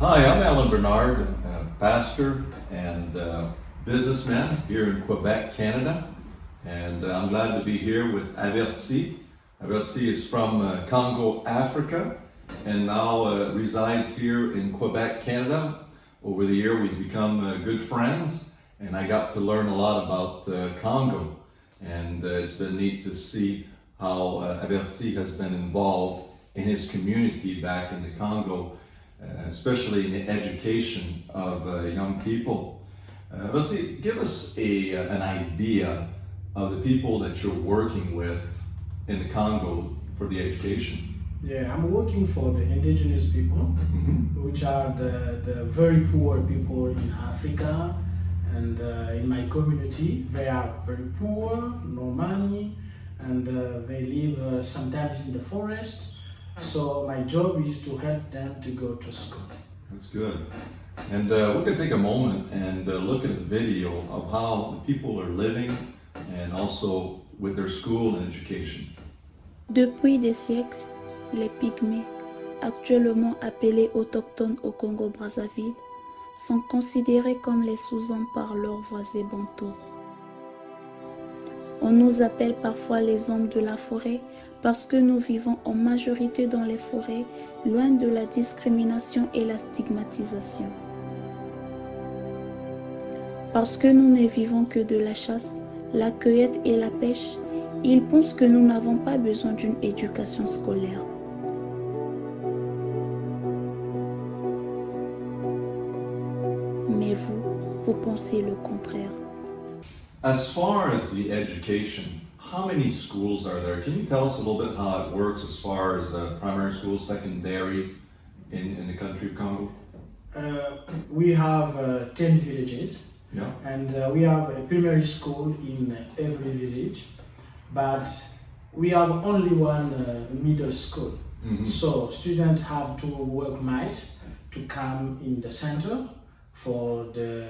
Hi, I'm Alain Bernard, pastor and businessman here in Quebec, Canada. And I'm glad to be here with Averti. Averti is from Congo, Africa, and now resides here in Quebec, Canada. Over the year, we've become good friends, and I got to learn a lot about Congo. And it's been neat to see how Averti has been involved in his community back in the Congo, especially in the education of young people. Averti, give us an idea of the people that you're working with in the Congo for the education. Yeah, I'm working for the indigenous people, which are the very poor people in Africa. And in my community, they are very poor, no money, and they live sometimes in the forest. So my job is to help them to go to school. That's good. And we're going to take a moment and look at a video of how the people are living and also with their school and education. Depuis des siècles, les pygmies, actuellement appelés autochtones au Congo-Brazzaville, sont considérés comme les sous-hommes par leurs voisins bantous. On nous appelle parfois les hommes de la forêt parce que nous vivons en majorité dans les forêts, loin de la discrimination et la stigmatisation. Parce que nous ne vivons que de la chasse, la cueillette et la pêche, ils pensent que nous n'avons pas besoin d'une éducation scolaire. Mais vous pensez le contraire. As far as the education, how many schools are there? Can you tell us a little bit how it works as far as primary school, secondary in the country of Congo? We have 10 villages, Yeah. and we have a primary school in every village, but we have only one middle school. So students have to work miles to come in the center for the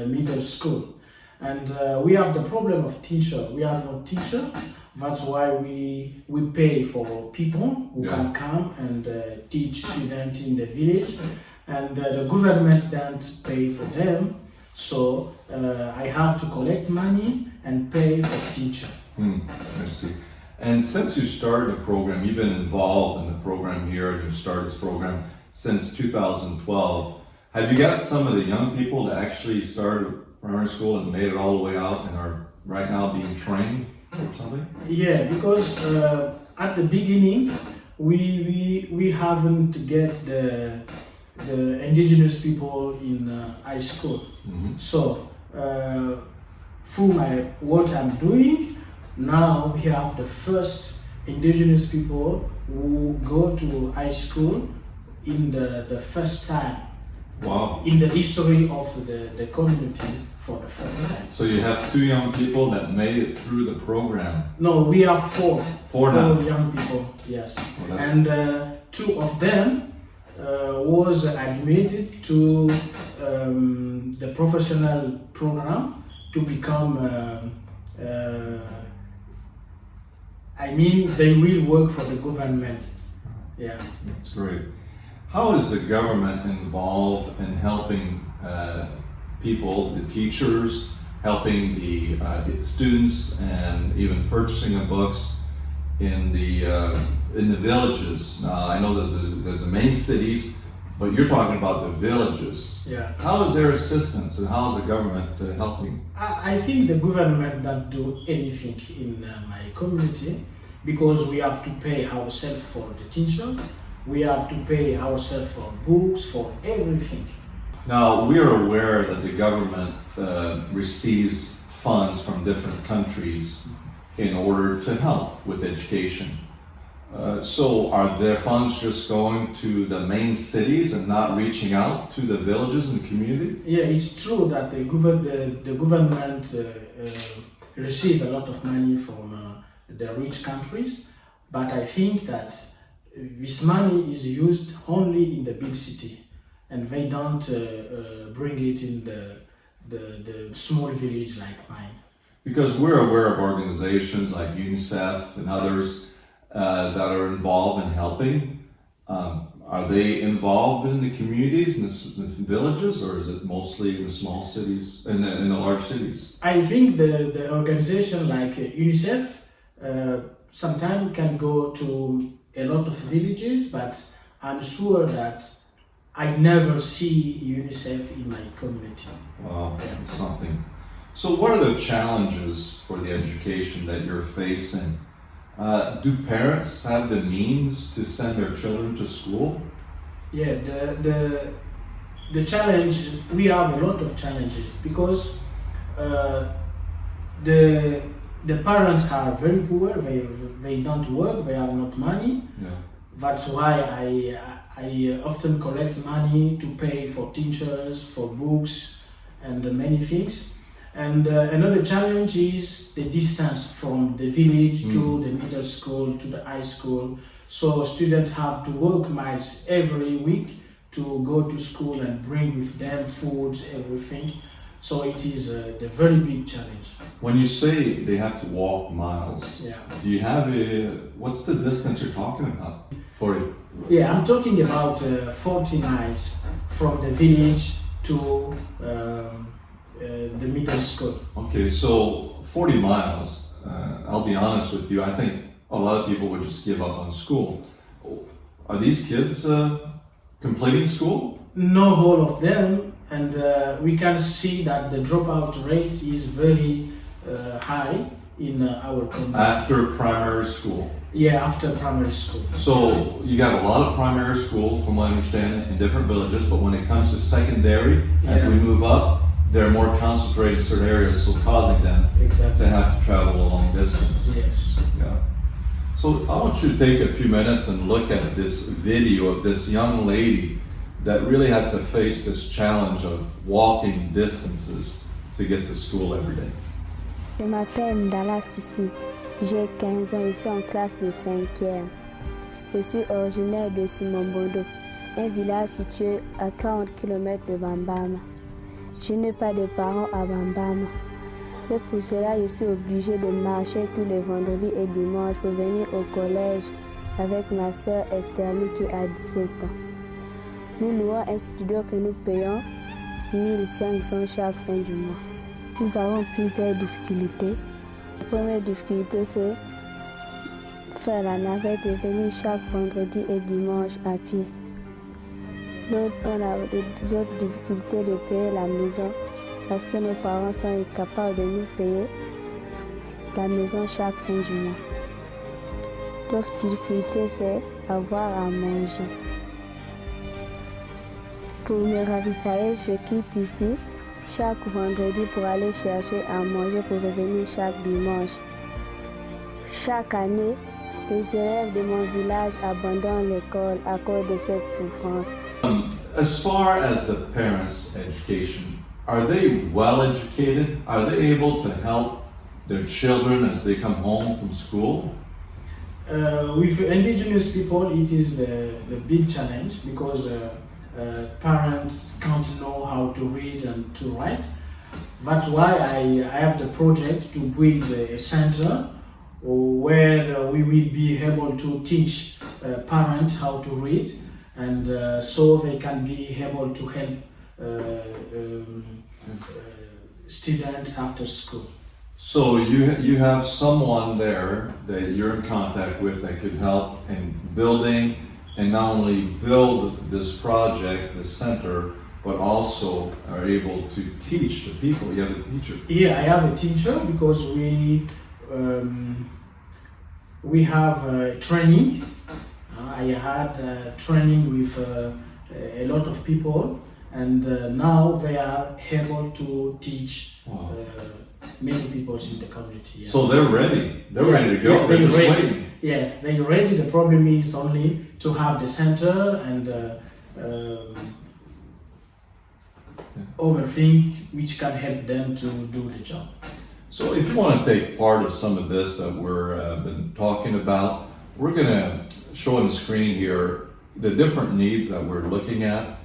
middle school. And we have the problem of teacher. We have no teacher. That's why we pay for people who can come and teach students in the village. And the government doesn't pay for them. So I have to collect money and pay for teacher. I see. And since you started the program, you've been involved in the program here, and you started this program since 2012. Have you got some of the young people that actually started primary school and made it all the way out and are right now being trained or something? Yeah, because at the beginning we haven't get the indigenous people in high school. So through what I'm doing now, we have the first indigenous people who go to high school in the first time. Wow. In the history of the community for the first time. So you have two young people that made it through the program. No, we have four now. young people, yes. Well, and two of them was admitted to the professional program to become, they will work for the government. Yeah. That's great. How is the government involved in helping people, the teachers, helping the students, and even purchasing of books in the villages? Now, I know that there's the main cities, but you're talking about the villages. Yeah. How is their assistance, and how is the government helping? I think the government doesn't do anything in my community because we have to pay ourselves for the teacher. We have to pay ourselves for books, for everything. Now, we are aware that the government receives funds from different countries in order to help with education. So are their funds just going to the main cities and not reaching out to the villages and the community? Yeah, it's true that the government receives a lot of money from the rich countries, but I think that this money is used only in the big city, and they don't bring it in the small village like mine. Because we're aware of organizations like UNICEF and others that are involved in helping. are they involved in the communities, in the villages, or is it mostly in the small cities, in the large cities? I think the organization like UNICEF sometimes can go to a lot of villages, but I'm sure that I never see UNICEF in my community. Wow, that's something. So what are the challenges for the education that you're facing? Do parents have the means to send their children to school? Yeah, the challenge, we have a lot of challenges because the parents are very poor, they don't work, they have not money. Yeah. That's why I often collect money to pay for teachers, for books, and many things. And another challenge is the distance from the village to the middle school to the high school. So students have to walk miles every week to go to school and bring with them foods, everything. So it is a very big challenge. When you say they have to walk miles, Yeah. do you have what's the distance you're talking about? 40? Yeah, I'm talking about 40 miles from the village to the middle school. Okay, so 40 miles, I'll be honest with you, I think a lot of people would just give up on school. Are these kids completing school? Not all of them, and we can see that the dropout rate is very high in our community. After primary school. Yeah, after primary school. So you got a lot of primary school, from what I understand, in different villages, but when it comes to secondary, as we move up, they're more concentrated in certain areas, so causing them Exactly. to have to travel a long distance. Yes. Yeah. So I want you to take a few minutes and look at this video of this young lady that really had to face this challenge of walking distances to get to school every day. Je m'appelle Ndala Sissi, j'ai 15 ans, je suis en classe de 5e. Je suis originaire de Simombondo, un village situé à 40 km de Bambama. Je n'ai pas de parents à Bambama. C'est pour cela que je suis obligée de marcher tous les vendredis et dimanches pour venir au collège avec ma sœur Esthermie qui a 17 ans. Nous louons un studio que nous payons 1500 chaque fin du mois. Nous avons plusieurs difficultés. La première difficulté, c'est faire la navette et venir chaque vendredi et dimanche à pied. Donc, on a des autres difficultés de payer la maison parce que nos parents sont incapables de nous payer la maison chaque fin du mois. L'autre difficulté, c'est avoir à manger. Pour me ravitailler, je quitte ici chaque vendredi pour aller chercher à manger pour revenir chaque dimanche. Chaque année, les élèves de mon village abandonnent l'école à cause de cette souffrance. As far as the parents' education, are they well educated? Are they able to help their children as they come home from school? With indigenous people, it is the big challenge because parents can't know how to read and to write. That's why I have the project to build a center where we will be able to teach parents how to read, and so they can be able to help students after school. So you have someone there that you're in contact with that could help in building and not only build this project, this center, but also are able to teach the people. You have a teacher. Yeah, I have a teacher because we have training. I had training with a lot of people, and now they are able to teach many people in the community. Yes. So they're ready. They're ready to go. Yeah, they're just ready. waiting. Yeah, they're ready. The problem is only to have the center and other things which can help them to do the job. So if you want to take part of some of this that we're been talking about, we're going to show on the screen here the different needs that we're looking at.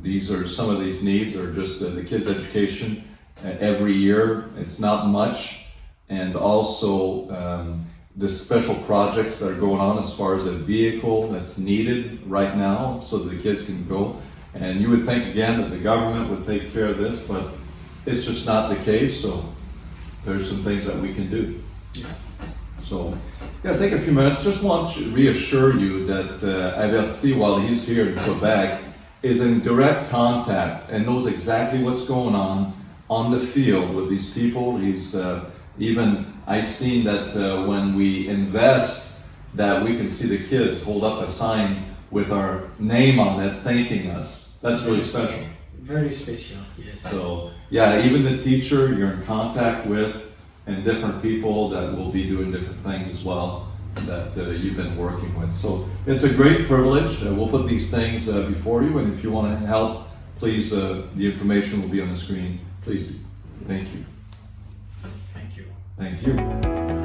These are some of these needs are just the kids' education every year. It's not much, and also the special projects that are going on as far as a vehicle that's needed right now so that the kids can go. And you would think again that the government would take care of this, but it's just not the case. So there's some things that we can do. So yeah, take a few minutes. Just want to reassure you that Averti, while he's here in Quebec, is in direct contact and knows exactly what's going on the field with these people. He's I've seen that when we invest, that we can see the kids hold up a sign with our name on it, thanking us. That's really special. Very special, yes. So yeah, even the teacher you're in contact with, and different people that will be doing different things as well that you've been working with. So it's a great privilege. We'll put these things before you, and if you want to help, please, the information will be on the screen. Please do. Thank you. Thank you. Thank you.